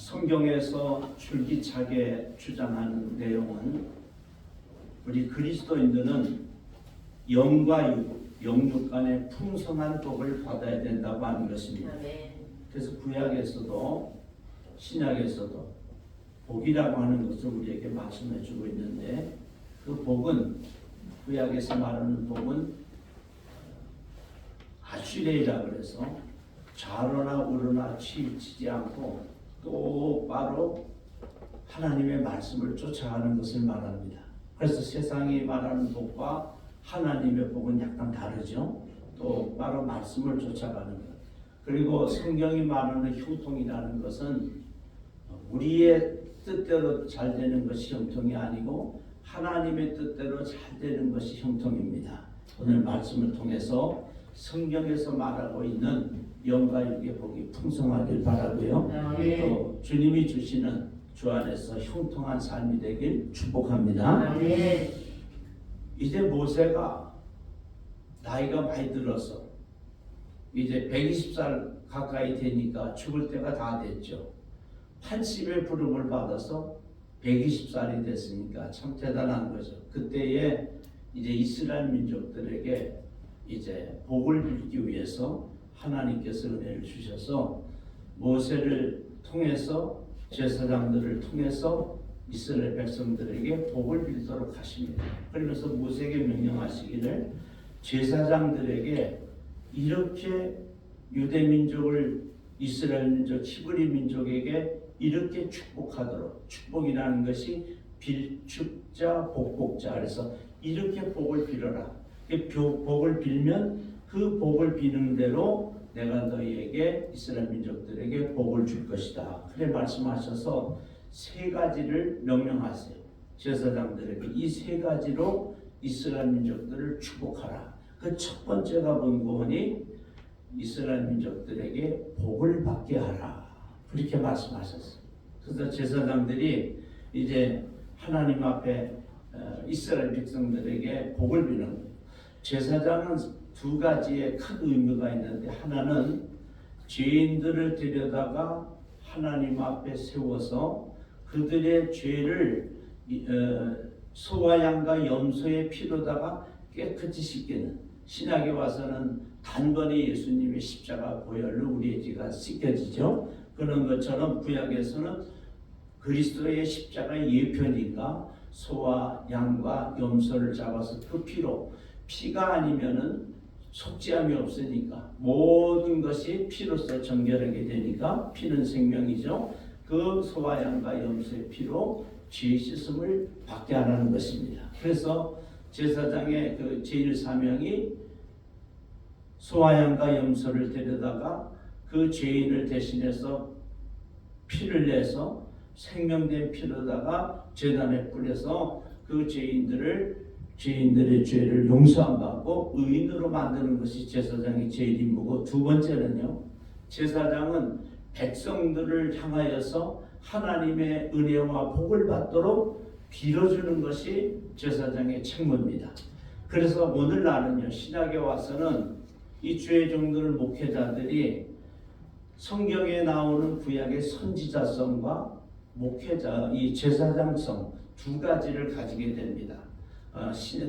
성경에서 줄기차게 주장하는 내용은 우리 그리스도인들은 영과 영육 간의 풍성한 복을 받아야 된다고 하는 것입니다. 그래서 구약에서도 신약에서도 복이라고 하는 것을 우리에게 말씀해 주고 있는데, 그 복은, 구약에서 말하는 복은 아슈레이라 그래서 좌로나 우로나 치우치지 않고 똑바로 하나님의 말씀을 쫓아가는 것을 말합니다. 그래서 세상이 말하는 복과 하나님의 복은 약간 다르죠. 똑바로 말씀을 쫓아가는 것. 그리고 성경이 말하는 형통이라는 것은 우리의 뜻대로 잘 되는 것이 형통이 아니고 하나님의 뜻대로 잘 되는 것이 형통입니다. 오늘 말씀을 통해서 성경에서 말하고 있는 영과 육의 복이 풍성하길 바라고요. 또 주님이 주시는 주 안에서 형통한 삶이 되길 축복합니다. 이제 모세가 나이가 많이 들어서 이제 120살 가까이 되니까 죽을 때가 다 됐죠. 80의 부름을 받아서 120살이 됐으니까 참 대단한 거죠. 그때에 이제 이스라엘 민족들에게 이제 복을 빌기 위해서 하나님께서 은혜를 주셔서 모세를 통해서 제사장들을 통해서 이스라엘 백성들에게 복을 빌도록 하십니다. 그러면서 모세에게 명령하시기를 제사장들에게 이렇게 유대 민족을 이스라엘 민족, 히브리 민족에게 이렇게 축복하도록, 축복이라는 것이 빌축자, 복복자, 그래서 이렇게 복을 빌어라. 복을 빌면 그 복을 비는 대로 내가 너희에게 이스라엘 민족들에게 복을 줄 것이다. 그래 말씀하셔서 세 가지를 명령하세요. 제사장들에게 이 세 가지로 이스라엘 민족들을 축복하라. 그 첫 번째가 뭔고니 이스라엘 민족들에게 복을 받게 하라. 그렇게 말씀하셨어요. 그래서 제사장들이 이제 하나님 앞에 이스라엘 백성들에게 복을 비는 거예요. 제사장은 두 가지의 큰 의미가 있는데, 하나는 죄인들을 데려다가 하나님 앞에 세워서 그들의 죄를 소와 양과 염소의 피로다가 깨끗이 씻기는, 신약에 와서는 단번에 예수님의 십자가 보혈로 우리의 죄가 씻겨지죠. 그런 것처럼 구약에서는 그리스도의 십자가 예표니까 소와 양과 염소를 잡아서 그 피로, 피가 아니면은 속죄함이 없으니까 모든 것이 피로써 정결하게 되니까 피는 생명이죠. 그 소와 양과 염소의 피로 죄 씻음을 받게 하라는 것입니다. 그래서 제사장의 그 제일 사명이 소와 양과 염소를 데려다가 그 죄인을 대신해서 피를 내서 생명된 피로다가 제단에 뿌려서 그 죄인들의 죄를 용서 안 받고 의인으로 만드는 것이 제사장의 제일 임무고, 두 번째는요, 제사장은 백성들을 향하여서 하나님의 은혜와 복을 받도록 빌어주는 것이 제사장의 책무입니다. 그래서 오늘날은요, 신약에 와서는 이 주의 종들 목회자들이 성경에 나오는 구약의 선지자성과 목회자, 이 제사장성 두 가지를 가지게 됩니다.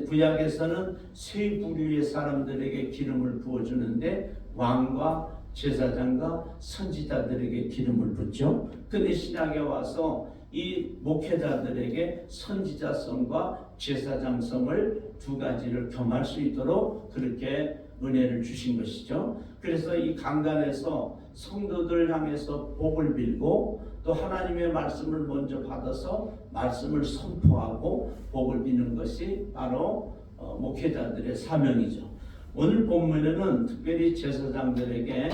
구약에서는 세 부류의 사람들에게 기름을 부어주는데 왕과 제사장과 선지자들에게 기름을 붓죠. 근데 신약에 와서 이 목회자들에게 선지자성과 제사장성을 두 가지를 겸할 수 있도록 그렇게 은혜를 주신 것이죠. 그래서 이 강단에서 성도들을 향해서 복을 빌고 또 하나님의 말씀을 먼저 받아서 말씀을 선포하고 복을 비는 것이 바로 목회자들의 사명이죠. 오늘 본문에는 특별히 제사장들에게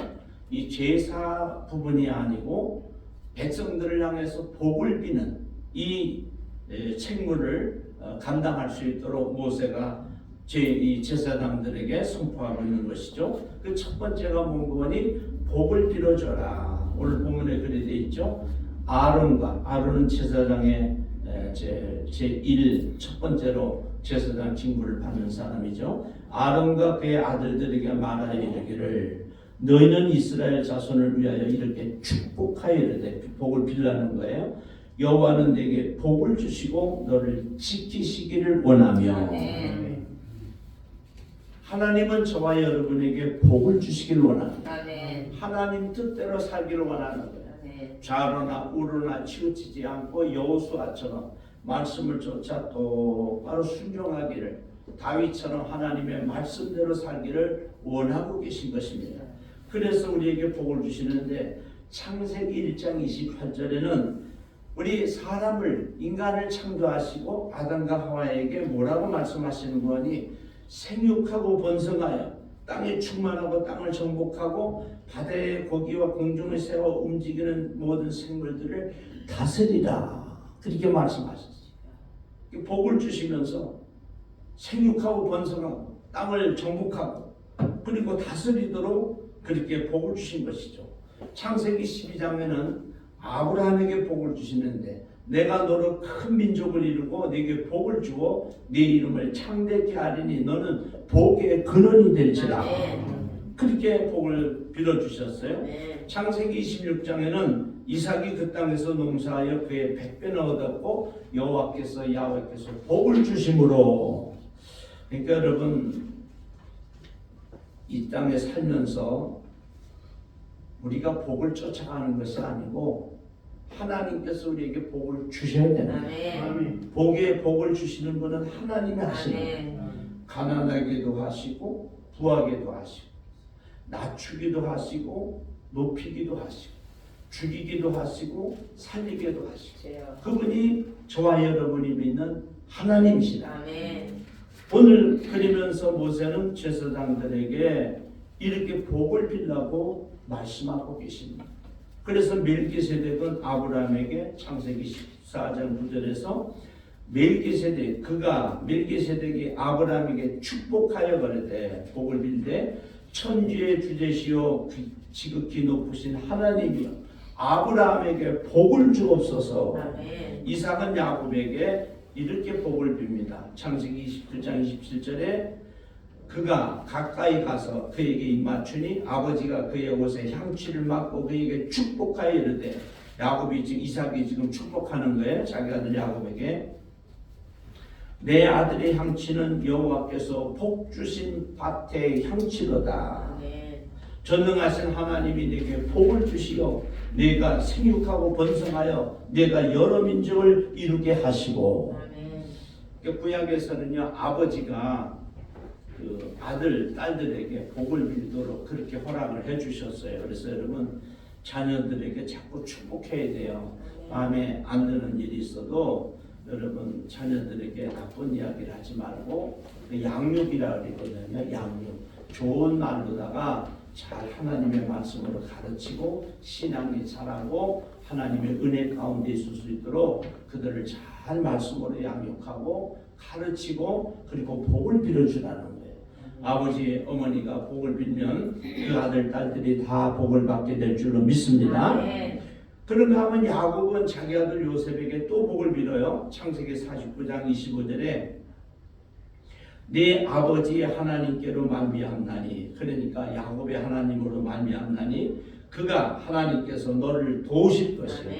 이 제사 부분이 아니고 백성들을 향해서 복을 비는 이 책무를 감당할 수 있도록 모세가 이 제사장들에게 선포하고 있는 것이죠. 그 첫 번째가 뭔고니 복을 빌어줘라. 오늘 본문에 그리 되어 있죠. 아론은 제사장의 제1 첫 번째로 제사장 직무를 받는 사람이죠. 아론과 그의 아들들에게 말하여 이르기를 너희는 이스라엘 자손을 위하여 이렇게 축복하여 이르되 복을 빌라는 거예요. 여호와는 내게 복을 주시고 너를 지키시기를 원하며. 아멘. 하나님은 저와 여러분에게 복을 주시기를 원합니다. 아멘. 하나님 뜻대로 살기를 원하는 거예요. 아멘. 좌로나 우로나 치우치지 않고 여호수아처럼 말씀을 쫓아 똑바로 순종하기를, 다윗처럼 하나님의 말씀대로 살기를 원하고 계신 것입니다. 그래서 우리에게 복을 주시는데, 창세기 1장 28절에는 우리 사람을, 인간을 창조하시고 아담과 하와에게 뭐라고 말씀하시는 거니? 생육하고 번성하여 땅에 충만하고 땅을 정복하고 바다의 고기와 공중의 새와 움직이는 모든 생물들을 다스리라, 그렇게 말씀하셨어요. 복을 주시면서 생육하고 번성하고 땅을 정복하고 그리고 다스리도록 그렇게 복을 주신 것이죠. 창세기 12장에는 아브라함에게 복을 주시는데, 내가 너로 큰 민족을 이루고 네게 복을 주어 네 이름을 창대케 하리니 너는 복의 근원이 될지라. 그렇게 복을 빌어주셨어요. 창세기 26장에는 이삭이 그 땅에서 농사하여 그의 100배나 얻었고 여호와께서 복을 주심으로. 그러니까 여러분, 이 땅에 살면서 우리가 복을 쫓아가는 것이 아니고 하나님께서 우리에게 복을 주셔야 됩니다. 아멘. 복을 주시는 분은 하나님이 하시는 거예요. 가난하게도 하시고 부하게도 하시고 낮추기도 하시고 높이기도 하시고 죽이기도 하시고 살리기도 하시고, 그분이 저와 여러분이 믿는 하나님이시다. 아멘. 오늘 그리면서 모세는 제사장들에게 이렇게 복을 빌라고 말씀하고 계십니다. 그래서 멜기세덱은 아브라함에게 창세기 14장 9절에서 멜기세덱이 아브라함에게 축복하여 가로되 복을 빌되 천지의 주제시오 지극히 높으신 하나님이여 아브라함에게 복을 주옵소서. 아멘. 이삭은 야곱에게 이렇게 복을 빕니다. 창세기 27장 27절에 그가 가까이 가서 그에게 입맞추니 아버지가 그의 옷에 향취를 맡고 그에게 축복하여 이르되, 이삭이 지금 축복하는 거예요. 자기 아들 야곱에게 내 아들의 향취는 여호와께서 복 주신 밭의 향취로다. 아멘. 전능하신 하나님이 내게 복을 주시어 내가 생육하고 번성하여 내가 여러 민족을 이루게 하시고. 아멘. 구약에서는요, 아버지가 그 아들, 딸들에게 복을 빌도록 그렇게 허락을 해주셨어요. 그래서 여러분, 자녀들에게 자꾸 축복해야 돼요. 마음에 안 드는 일이 있어도 여러분, 자녀들에게 나쁜 이야기를 하지 말고 양육이라 그러거든요. 양육. 좋은 말로다가 잘 하나님의 말씀으로 가르치고 신앙이 자라고 하나님의 은혜 가운데 있을 수 있도록 그들을 잘 말씀으로 양육하고 가르치고 그리고 복을 빌어주라는 거예요. 아버지, 어머니가 복을 빌면 그 아들, 딸들이 다 복을 받게 될 줄로 믿습니다. 그런가 하면 야곱은 자기 아들 요셉에게 또 복을 빌어요. 창세기 49장 25절에 네 아버지의 하나님께로 말미암나니, 그러니까 야곱의 하나님으로 말미암나니 그가 하나님께서 너를 도우실 것이요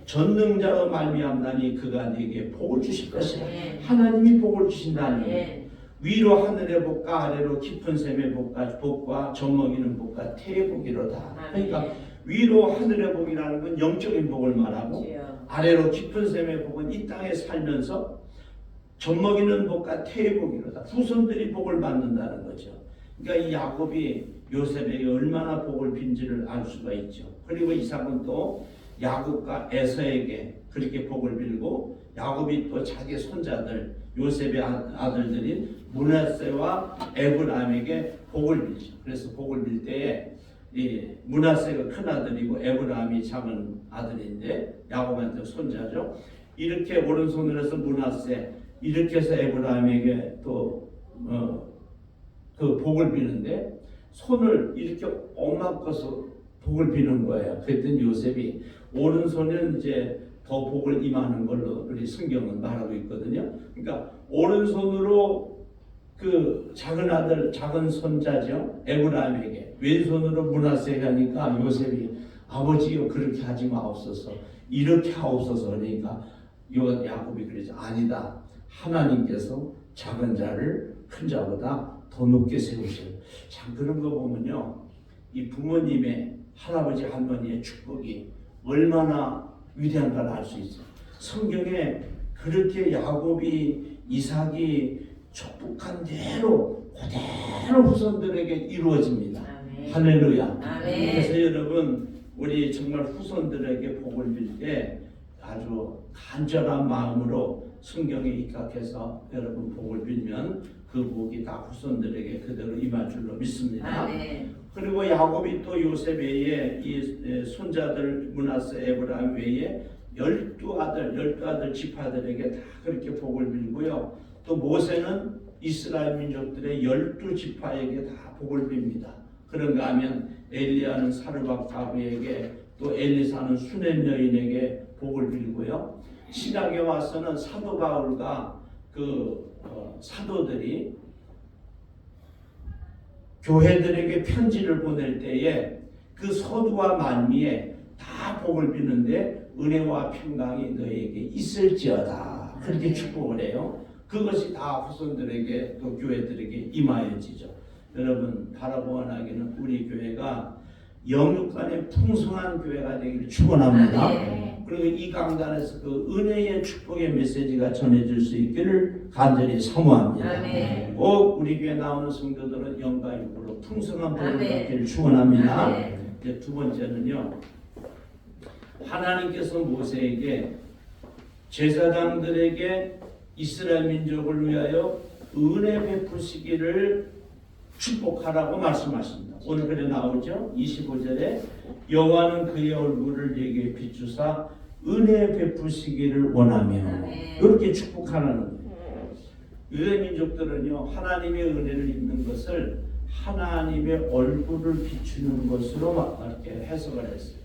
전능자로 말미암나니 그가 네게 복을 주실 것이라. 하나님이 복을 주신다는 거예요. 위로 하늘의 복과 아래로 깊은 샘의 복과 젖먹이는 복과 태의 복이로다. 그러니까 위로 하늘의 복이라는 건 영적인 복을 말하고, 아래로 깊은 샘의 복은 이 땅에 살면서 젖먹이는 복과 태의 복이로다. 후손들이 복을 받는다는 거죠. 그러니까 이 야곱이 요셉에게 얼마나 복을 빈지를 알 수가 있죠. 그리고 이삭은 또 야곱과 에서에게 그렇게 복을 빌고, 야곱이 또 자기 손자들 요셉의 아들들인 므낫세와 에브라임에게 복을 빌죠. 그래서 복을 빌 때에 이 므낫세가 큰 아들이고 에브라임이 작은 아들인데 야곱한테 손자죠. 이렇게 오른손으로 해서 므낫세, 이렇게 해서 에브라임에게 또 그 복을 비는데 손을 이렇게 엇망꿔서 복을 비는 거예요. 그랬더니 요셉이 오른손은 이제 더 복을 임하는 걸로 우리 성경은 말하고 있거든요. 그러니까 오른손으로 그 작은 아들, 작은 손자죠, 에브라임에게 왼손으로 므낫세게 하니까 요셉이 아버지요 그렇게 하지 마옵소서 이렇게 하옵소서 그러니까 야곱이 그러죠. 아니다. 하나님께서 작은 자를 큰 자보다 더 높게 세우셔요. 참 그런 거 보면요. 이 부모님의 할아버지 할머니의 축복이 얼마나 위대한가를 알 수 있어요. 성경에 그렇게 야곱이 이삭이 축복한 대로 그대로 후손들에게 이루어집니다. 아멘. 할렐루야. 아멘. 그래서 여러분 우리 정말 후손들에게 복을 빌 때 아주 간절한 마음으로 성경에 입각해서 여러분 복을 빌면 그 복이 다 후손들에게 그대로 임할 줄로 믿습니다. 아멘. 그리고 야곱이 또 요셉 외에 이 손자들 므낫세 에브라임 외에 12아들 지파들에게 다 그렇게 복을 빌고요. 또 모세는 이스라엘 민족들의 12지파에게 다 복을 빕니다. 그런가 하면 엘리야는 사르밧 가부에게 또 엘리사는 수넴 여인에게 복을 빌고요. 신약에 와서는 사도 바울과 사도들이 교회들에게 편지를 보낼 때에 그 서두와 만미에 다 복을 비는데 은혜와 평강이 너에게 있을지어다 그렇게 축복을 해요. 그것이 다 후손들에게 또 교회들에게 임하여지죠. 여러분 바라보아나기는 우리 교회가 영육간의 풍성한 교회가 되기를 축원합니다. 그리고 이 강단에서 그 은혜의 축복의 메시지가 전해질 수 있기를 간절히 사모합니다. 꼭 우리 교회 나오는 성도들은 영과 육으로 풍성한 복을 받기를 축원합니다. 이제 두 번째는요. 하나님께서 모세에게 제사장들에게 이스라엘 민족을 위하여 은혜 베푸시기를 축복하라고 말씀하십니다. 오늘 그래 나오죠. 25절에 여호와는 그의 얼굴을 내게 비추사 은혜 베푸시기를 원하며 이렇게 축복하라는 거예요. 유대 민족들은요 하나님의 은혜를 입는 것을 하나님의 얼굴을 비추는 것으로 이렇게 해석을 했어요.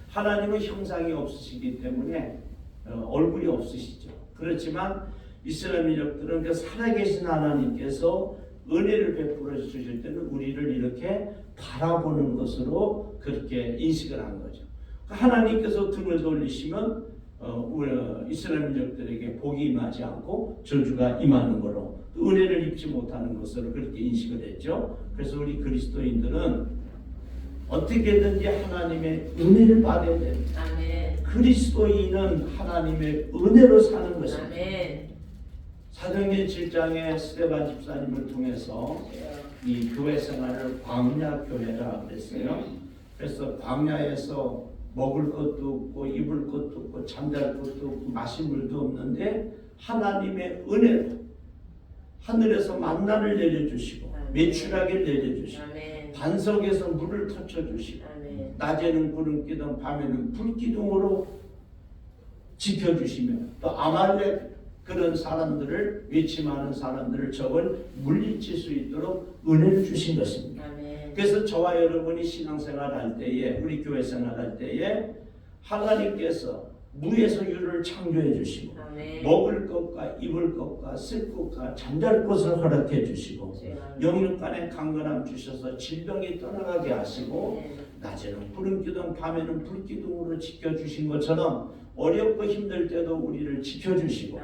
하나님은 형상이 없으시기 때문에 얼굴이 없으시죠. 그렇지만 이스라엘 민족들은 그 살아계신 하나님께서 은혜를 베풀어 주실 때는 우리를 이렇게 바라보는 것으로 그렇게 인식을 한 거죠. 하나님께서 등을 돌리시면 이스라엘 민족들에게 복이 임하지 않고 저주가 임하는 거로 은혜를 입지 못하는 것으로 그렇게 인식을 했죠. 그래서 우리 그리스도인들은 어떻게든지 하나님의 은혜를 받아야 됩니다. 그리스도인은 하나님의 은혜로 사는 것입니다. 사도행전 7장에 스데반 집사님을 통해서 이 교회 생활을 광야 교회라 그랬어요. 그래서 광야에서 먹을 것도 없고 입을 것도 없고 잠잘 것도 없고 마실 물도 없는데 하나님의 은혜로 하늘에서 만나를 내려주시고 메추라기를 내려주시고 반석에서 물을 터쳐주시고 낮에는 구름 기둥 밤에는 불 기둥으로 지켜주시며 또 아말렉 그런 사람들을 외침하는 사람들을 적을 물리칠 수 있도록 은혜를 주신 것입니다. 그래서 저와 여러분이 신앙생활 할 때에 우리 교회 생활 할 때에 하나님께서 무에서 유를 창조해 주시고 먹을 것과 입을 것과 쓸 것과 잠잘 것을 허락해 주시고 영육간에 강건함 주셔서 질병이 떠나가게 하시고 낮에는 구름 기둥 밤에는 불 기둥으로 지켜주신 것처럼 어렵고 힘들 때도 우리를 지켜주시고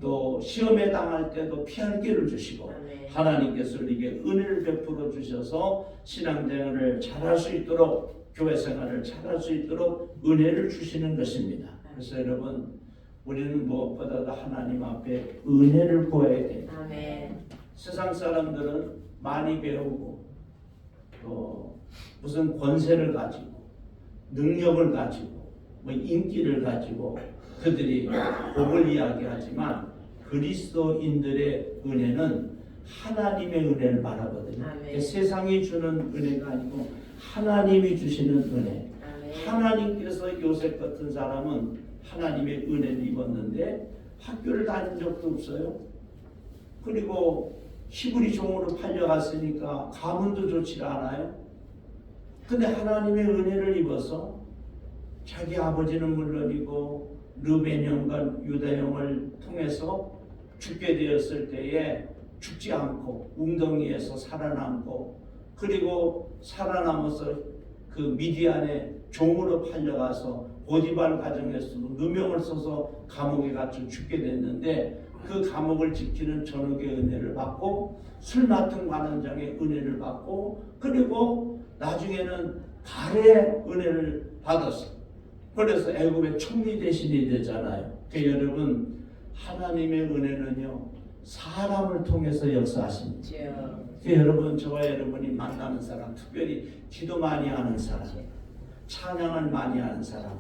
또 시험에 당할 때도 피할 길을 주시고 하나님께서 우리에게 은혜를 베풀어 주셔서 신앙생활을 잘할 수 있도록 교회 생활을 잘할 수 있도록 은혜를 주시는 것입니다. 그래서 여러분 우리는 무엇보다도 하나님 앞에 은혜를 구해야 됩니다. 세상 사람들은 많이 배우고 또 무슨 권세를 가지고 능력을 가지고 뭐 인기를 가지고 그들이 복을 이야기하지만 그리스도인들의 은혜는 하나님의 은혜를 말하거든요. 세상이 주는 은혜가 아니고 하나님이 주시는 은혜. 하나님께서 요셉 같은 사람은 하나님의 은혜를 입었는데 학교를 다닌 적도 없어요. 그리고 히브리 종으로 팔려갔으니까 가문도 좋지 않아요. 근데 하나님의 은혜를 입어서 자기 아버지는 물론이고 르벤 형과 유다 형을 통해서 죽게 되었을 때에 죽지 않고 웅덩이에서 살아남고 그리고 살아남아서 그 미디안에 종으로 팔려가서 보디발 가정에서도 누명을 써서 감옥에 갇혀 죽게 됐는데 그 감옥을 지키는 전옥의 은혜를 받고 술 맡은 관원장의 은혜를 받고 그리고 나중에는 발의 은혜를 받았어요. 그래서 애굽의 총리 대신이 되잖아요. 그러니까 여러분 하나님의 은혜는요 사람을 통해서 역사하십니다. 그러니까 여러분 저와 여러분이 만나는 사람, 특별히 기도 많이 하는 사람, 찬양을 많이 하는 사람,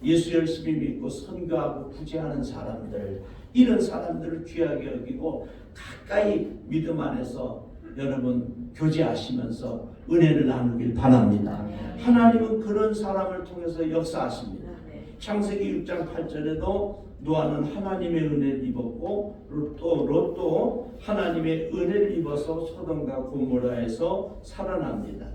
예수 열심히 믿고 선교하고 구제하는 사람들, 이런 사람들을 귀하게 여기고 가까이 믿음 안에서 여러분 교제하시면서 은혜를 나누길 바랍니다. 하나님은 그런 사람을 통해서 역사하십니다. 창세기 6장 8절에도 노아는 하나님의 은혜를 입었고 롯도 하나님의 은혜를 입어서 소돔과 고모라에서 살아납니다.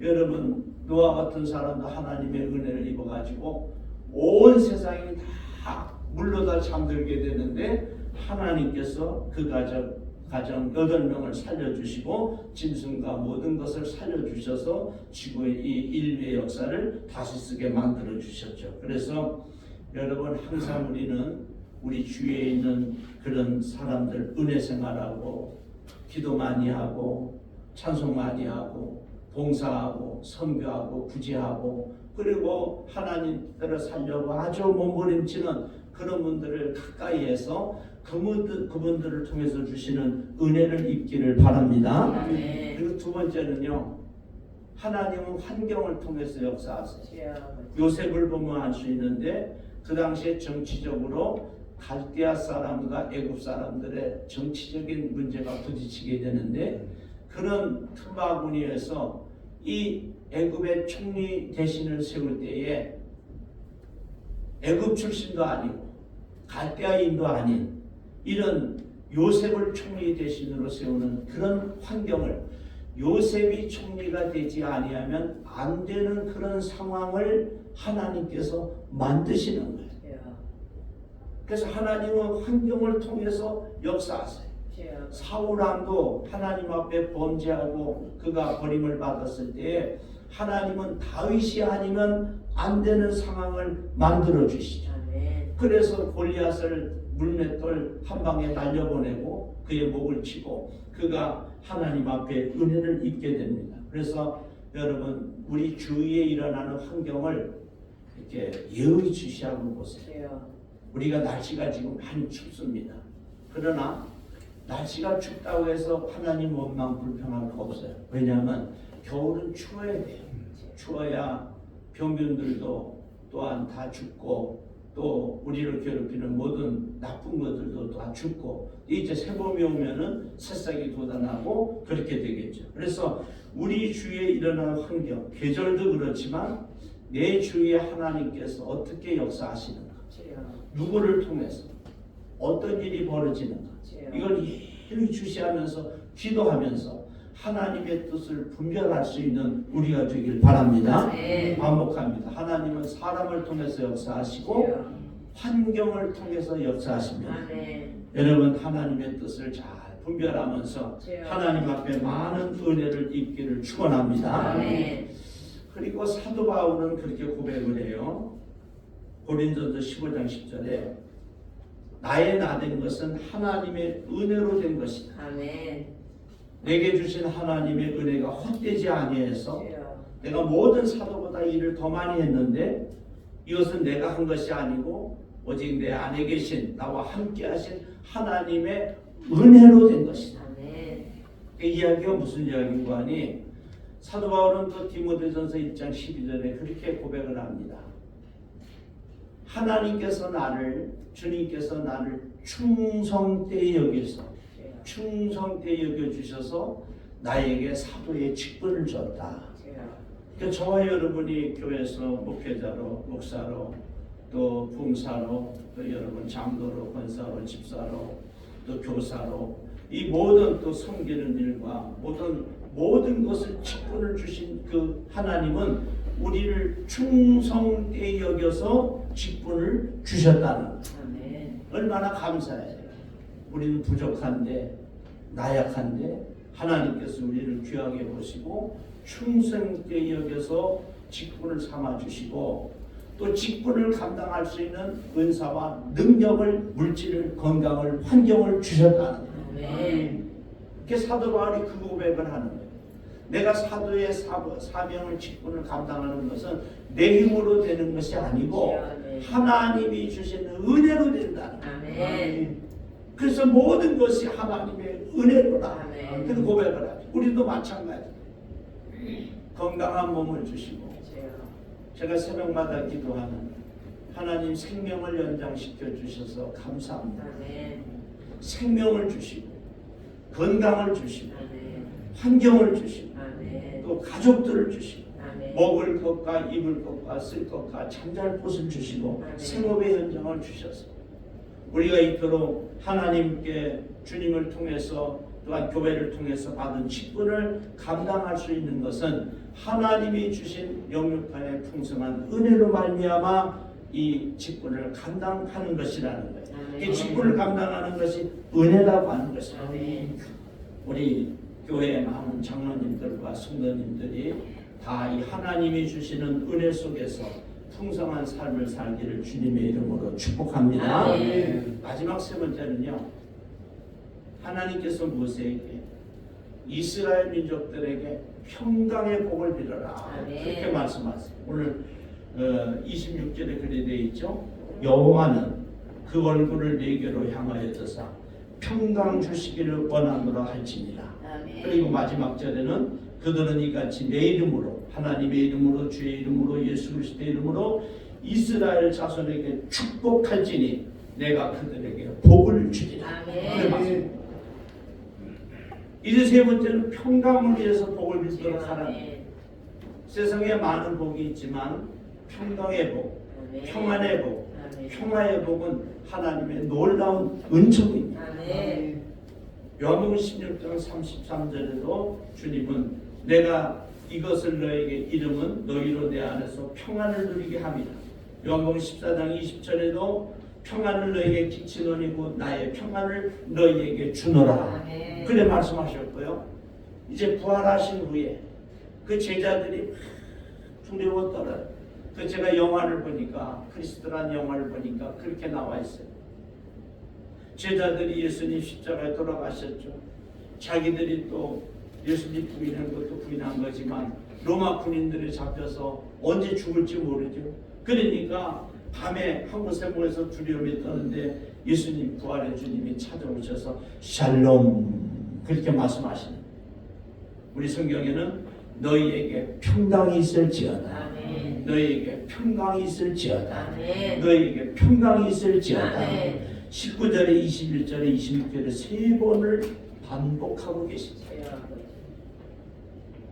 여러분 노아 같은 사람도 하나님의 은혜를 입어가지고 온 세상이 다 물로 다 잠들게 되는데 하나님께서 그 가정 8명을 살려주시고 짐승과 모든 것을 살려주셔서 지구의 이 인류의 역사를 다시 쓰게 만들어 주셨죠. 그래서 여러분 항상 우리는 우리 주위에 있는 그런 사람들 은혜 생활하고 기도 많이 하고 찬송 많이 하고 봉사하고 선교하고 구제하고 그리고 하나님 뜻을 살려고 아주 몸부림치는 그런 분들을 가까이해서 그분들을 통해서 주시는 은혜를 입기를 바랍니다. 그리고 두 번째는요, 하나님은 환경을 통해서 역사하세요. 요셉을 보면 알 수 있는데 그 당시에 정치적으로 갈대아 사람과 애굽 사람들의 정치적인 문제가 부딪히게 되는데 그런 틈바구니에서 이 애굽의 총리 대신을 세울 때에 애굽 출신도 아니고 갈대아인도 아닌 이런 요셉을 총리 대신으로 세우는 그런 환경을 요셉이 총리가 되지 아니하면 안 되는 그런 상황을 하나님께서 만드시는 거예요. 그래서 하나님은 환경을 통해서 역사하세요. 사울왕도 하나님 앞에 범죄하고 그가 버림을 받았을 때에 하나님은 다윗이 아니면 안 되는 상황을 만들어 주시죠. 그래서 골리앗을 물맷돌 한 방에 날려보내고 그의 목을 치고 그가 하나님 앞에 은혜를 입게 됩니다. 그래서 여러분 우리 주위에 일어나는 환경을 이렇게 예의주시하고 보세요. 우리가 날씨가 지금 많이 춥습니다. 그러나 날씨가 춥다고 해서 하나님 원망 불평할 거 없어요. 왜냐하면 겨울은 추워야 돼요. 추워야 병균들도 또한 다 죽고 또 우리를 괴롭히는 모든 나쁜 것들도 다 죽고 이제 새봄이 오면은 새싹이 돋아나고 그렇게 되겠죠. 그래서 우리 주위에 일어나는 환경, 계절도 그렇지만 내 주위에 하나님께서 어떻게 역사하시는가, 누구를 통해서 어떤 일이 벌어지는가, 이걸 예의주시하면서 기도하면서 하나님의 뜻을 분별할 수 있는 우리가 되길 바랍니다. 반복합니다. 하나님은 사람을 통해서 역사하시고 환경을 통해서 역사하십니다. 여러분 하나님의 뜻을 잘 분별하면서 하나님 앞에 많은 은혜를 입기를 축원합니다. 그리고 사도 바울은 그렇게 고백을 해요. 고린도서 15장 10절에 나의 나 된 것은 하나님의 은혜로 된 것이다. 내게 주신 하나님의 은혜가 헛되지 아니해서 내가 모든 사도보다 일을 더 많이 했는데 이것은 내가 한 것이 아니고 오직 내 안에 계신 나와 함께 하신 하나님의 은혜로 된 것이다. 그 이야기가 무슨 이야기인가 하니 사도 바울은 또 디모데전서 1장 12절에 그렇게 고백을 합니다. 하나님께서 나를 주님께서 나를 충성되이 여기서 충성되이 여겨주셔서 나에게 사도의 직분을 줬다. 그러니까 저와 여러분이 교회에서 목회자로 목사로 또 봉사로 또 여러분 장로로 권사로 집사로 또 교사로 이 모든 또 섬기는 일과 모든 것을 직분을 주신 그 하나님은 우리를 충성되이 여겨서 직분을 주셨다는 얼마나 감사해요. 우리는 부족한데 나약한데 하나님께서 우리를 귀하게 보시고 충성되게 여겨서 직분을 삼아주시고 또 직분을 감당할 수 있는 은사와 능력을, 물질을, 건강을, 환경을 주셨다는 거예요. 이렇게 사도 바울이 그 고백을 하는 거예요. 내가 사도의 사명을, 직분을 감당하는 것은 내 힘으로 되는 것이 아니고 하나님이 주시는 은혜로 된다는 거예요. 그래서 모든 것이 하나님의 은혜로라. 그 고백을 하죠. 우리도 마찬가지. 건강한 몸을 주시고 제가 새벽마다 기도하는 하나님 생명을 연장시켜 주셔서 감사합니다. 생명을 주시고 건강을 주시고 환경을 주시고 또 가족들을 주시고 먹을 것과 입을 것과 쓸 것과 잠잘 곳을 주시고 생업의 현장을 주셔서 우리가 이토록 하나님께 주님을 통해서 또한 교회를 통해서 받은 직분을 감당할 수 있는 것은 하나님이 주신 영육간의 풍성한 은혜로 말미암아 이 직분을 감당하는 것이라는 거예요. 이 직분을 감당하는 것이 은혜라고 하는 것입니다. 우리 교회의 많은 장로님들과 성도님들이 다 이 하나님이 주시는 은혜 속에서 풍성한 삶을 살기를 주님의 이름으로 축복합니다. 마지막 세 번째는요. 하나님께서 모세에게 이스라엘 민족들에게 평강의 복을 빌어라 그렇게 말씀하세요. 오늘 26절에 그리 되어 있죠. 여호와는 그 얼굴을 네게로 향하여 드사 평강 주시기를 원하노라 할지니라. 그리고 마지막 절에는 그들은 이같이 내 이름으로 하나님의 이름으로 주의 이름으로 예수 그리스도의 이름으로 이스라엘 자손에게 축복할지니 내가 그들에게 복을 주리라. 이제 세 번째는 평강을 위해서 복을 빌도록 하라. 세상에 많은 복이 있지만 평강의 복, 평안의 복, 평화의 복은 하나님의 놀라운 은총입니다. 요한복음 16장 33절에도 주님은 내가 이것을 너에게 이름은 너희로 내 안에서 평안을 누리게 함이라. 요한복음 14장 20절에도 평안을 너에게 끼치노니고 나의 평안을 너희에게 주노라. 그래 말씀하셨고요. 이제 부활하신 후에 그 제자들이 두려웠더라. 그 제가 영화를 보니까 크리스트라는 영화를 보니까 그렇게 나와 있어요. 제자들이 예수님 십자가에 돌아가셨죠. 자기들이 또 예수님 부인한 것도 부인한 거지만 로마 군인들이 잡혀서 언제 죽을지 모르죠. 그러니까 밤에 한 곳에 모여서 두려움이 떠는데 예수님 부활의 주님이 찾아오셔서 샬롬 그렇게 말씀하시는. 우리 성경에는 너희에게 평강이 있을지어다. 너희에게 평강이 있을지어다. 너희에게 평강이 있을지어다. 19절에 21절에 26절에 세 번을 반복하고 계십니다.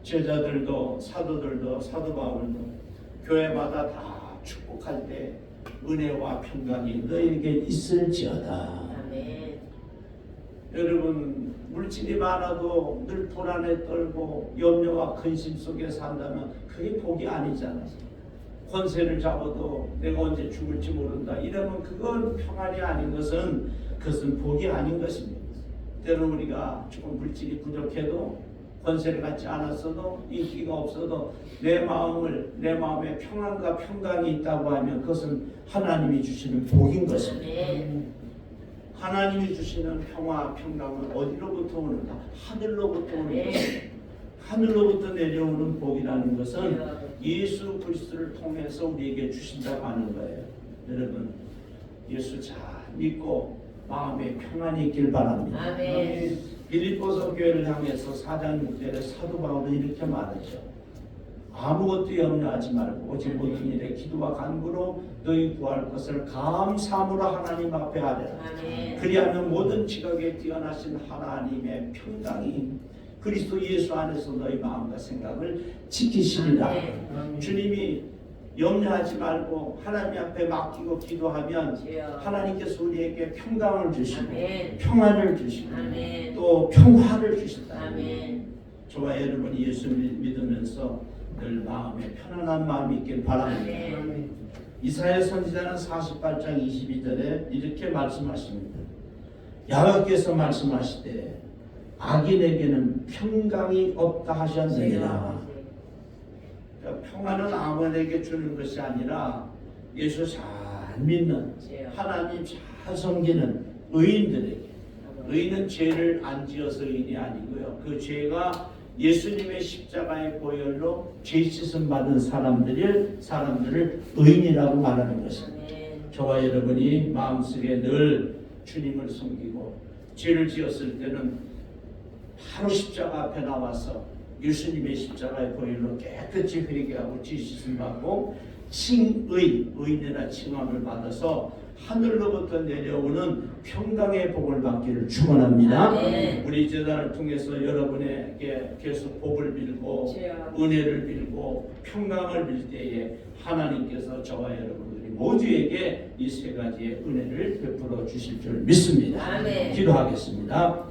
제자들도 사도들도 사도 바울도 교회마다 다 축복할 때 은혜와 평강이 너희에게 있을지어다. 여러분 물질이 많아도 늘 불안에 떨고 염려와 근심 속에 산다면 그게 복이 아니잖아요. 권세를 잡아도 내가 언제 죽을지 모른다 이러면 그건 평안이 아닌 것은 그것은 복이 아닌 것입니다. 때로는 우리가 조금 물질이 부족해도 권세를 갖지 않았어도 인기가 없어도 내 마음에 평안과 평강이 있다고 하면 그것은 하나님이 주시는 복인 것입니다. 하나님이 주시는 평화, 평강은 어디로부터 오는가? 하늘로부터 오는 것입니다. 하늘로부터 내려오는 복이라는 것은 예수 그리스도를 통해서 우리에게 주신다고 하는 거예요. 여러분 예수 잘 믿고 마음에 평안이 있길 바랍니다. 빌립보서 교회를 향해서 4장 6절에 사도 바울은 이렇게 말하죠. 아무것도 염려하지 말고 오직 모든 일에 기도와 간구로 너희 구할 것을 감사함으로 하나님 앞에 하라. 그리하면 모든 지각에 뛰어나신 하나님의 평강이 그리스도 예수 안에서 너희 마음과 생각을 지키시리라. 주님이 염려하지 말고 하나님 앞에 맡기고 기도하면 하나님께서 우리에게 평강을 주시고 평안을 주시고 또 평화를 주신다. 저와 여러분이 예수를 믿으면서 늘 마음에 편안한 마음이 있길 바랍니다. 이사야 선지자는 48장 22절에 이렇게 말씀하십니다. 야훼께서 말씀하시되 악인에게는 평강이 없다 하셨느니라. 그러니까 평안은 아무에게 주는 것이 아니라 예수 잘 믿는 하나님 잘 섬기는 의인들에게. 의인은 죄를 안 지어서 의인이 아니고요. 그 죄가 예수님의 십자가의 보혈로 죄 씻음 받은 사람들을 의인이라고 말하는 것입니다. 저와 여러분이 마음속에 늘 주님을 섬기고 죄를 지었을 때는 바로 십자가 앞에 나와서 예수님의 십자가의 보혈로 깨끗이 회개하고 죄 씻음 받고 의인이라 칭함을 받아서 하늘로부터 내려오는 평강의 복을 받기를 축원합니다. 우리 제단을 통해서 여러분에게 계속 복을 빌고 은혜를 빌고 평강을 빌 때에 하나님께서 저와 여러분들이 모두에게 이 세 가지의 은혜를 베풀어 주실 줄 믿습니다. 기도하겠습니다.